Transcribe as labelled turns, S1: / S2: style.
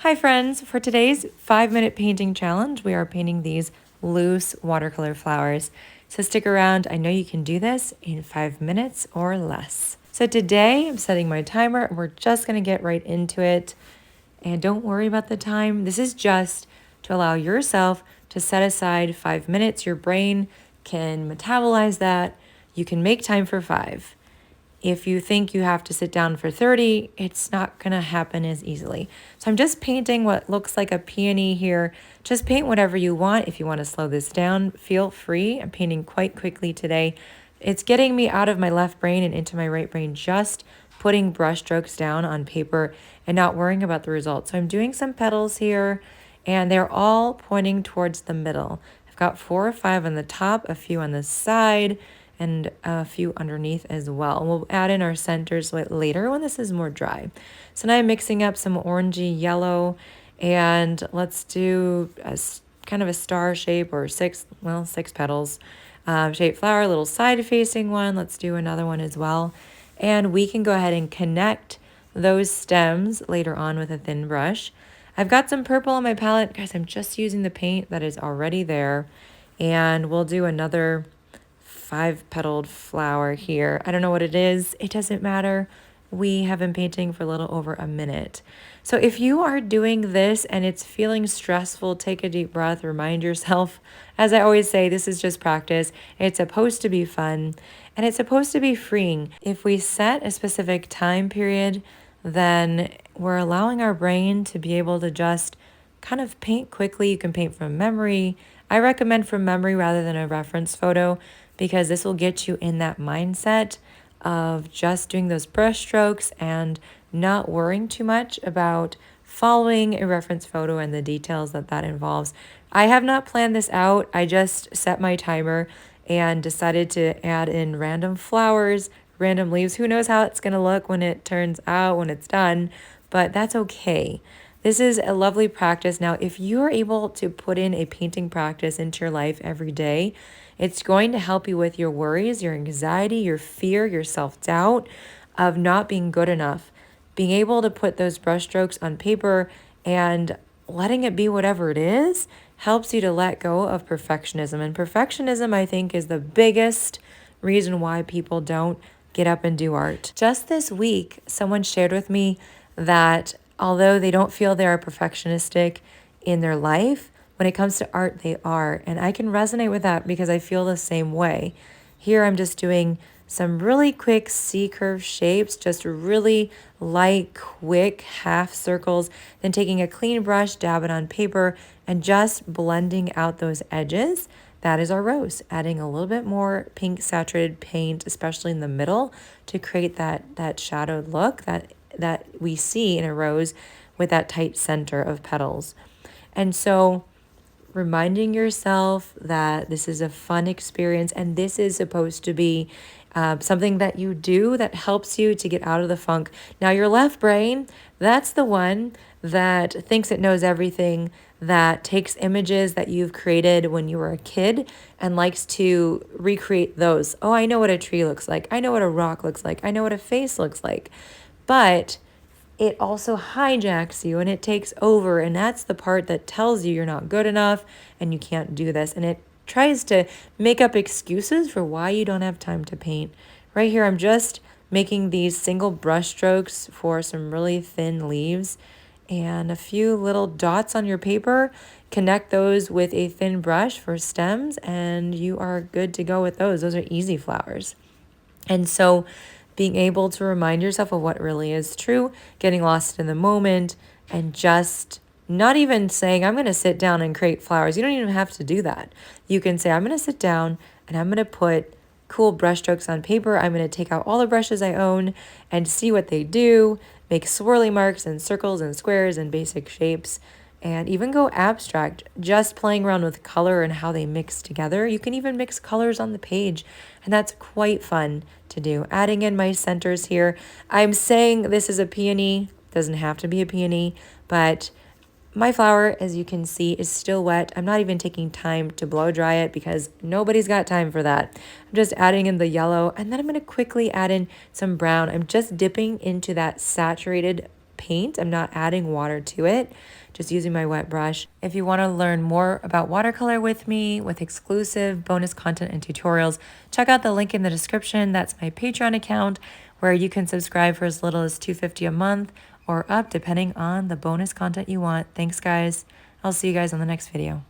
S1: Hi friends, for today's 5-minute painting challenge, we are painting these loose watercolor flowers. So stick around, I know you can do this in 5 minutes or less. So today I'm setting my timer and we're just gonna get right into it. And don't worry about the time. This is just to allow yourself to set aside 5 minutes. Your brain can metabolize that. You can make time for 5. If you think you have to sit down for 30, it's not gonna happen as easily. So I'm just painting what looks like a peony here. Just paint whatever you want. If you want to slow this down, feel free. I'm painting quite quickly today. It's getting me out of my left brain and into my right brain, just putting brush strokes down on paper and not worrying about the results. So I'm doing some petals here and they're all pointing towards the middle. I've got 4 or 5 on the top, a few on the side, and a few underneath as well. We'll add in our centers later when this is more dry. So now I'm mixing up some orangey yellow, and let's do a kind of a star shape or 6 petals shaped flower, a little side facing one. Let's do another one as well. And we can go ahead and connect those stems later on with a thin brush. I've got some purple on my palette. Guys, I'm just using the paint that is already there. And we'll do another 5-petaled flower here. I don't know what it is. It doesn't matter. We have been painting for a little over a minute. So if you are doing this and it's feeling stressful, take a deep breath, remind yourself, as I always say, this is just practice. It's supposed to be fun and it's supposed to be freeing. If we set a specific time period, then we're allowing our brain to be able to just kind of paint quickly. You can paint from memory. I recommend from memory rather than a reference photo, because this will get you in that mindset of just doing those brush strokes and not worrying too much about following a reference photo and the details that that involves. I have not planned this out. I just set my timer and decided to add in random flowers, random leaves. Who knows how it's going to look when it turns out, when it's done, but that's okay. This is a lovely practice. Now, if you are able to put in a painting practice into your life every day, it's going to help you with your worries, your anxiety, your fear, your self-doubt of not being good enough. Being able to put those brush strokes on paper and letting it be whatever it is helps you to let go of perfectionism. And perfectionism, I think, is the biggest reason why people don't get up and do art. Just this week, someone shared with me that although they don't feel they are perfectionistic in their life, when it comes to art, they are. And I can resonate with that because I feel the same way. Here I'm just doing some really quick C-curve shapes, just really light, quick half circles, then taking a clean brush, dab it on paper, and just blending out those edges. That is our rose, adding a little bit more pink saturated paint, especially in the middle, to create that shadowed look that we see in a rose with that tight center of petals. And so reminding yourself that this is a fun experience and this is supposed to be something that you do that helps you to get out of the funk. Now, your left brain, that's the one that thinks it knows everything, that takes images that you've created when you were a kid and likes to recreate those. Oh, I know what a tree looks like. I know what a rock looks like. I know what a face looks like. But it also hijacks you and it takes over, and that's the part that tells you you're not good enough and you can't do this, and it tries to make up excuses for why you don't have time to paint. Right here I'm just making these single brush strokes for some really thin leaves and a few little dots on your paper. Connect those with a thin brush for stems and you are good to go with those. Those are easy flowers. And so being able to remind yourself of what really is true, getting lost in the moment, and just not even saying, I'm going to sit down and create flowers. You don't even have to do that. You can say, I'm going to sit down and I'm going to put cool brush strokes on paper. I'm going to take out all the brushes I own and see what they do, make swirly marks and circles and squares and basic shapes, and even go abstract, just playing around with color and how they mix together. You can even mix colors on the page, and that's quite fun to do. Adding in my centers here. I'm saying this is a peony. Doesn't have to be a peony, but my flower, as you can see, is still wet. I'm not even taking time to blow dry it because nobody's got time for that. I'm just adding in the yellow, and then I'm going to quickly add in some brown. I'm just dipping into that saturated paint. I'm not adding water to it, just using my wet brush. If you want to learn more about watercolor with me, with exclusive bonus content and tutorials, check out the link in the description. That's my Patreon account, where you can subscribe for as little as $2.50 a month or up, depending on the bonus content you want. Thanks, guys. I'll see you guys on the next video.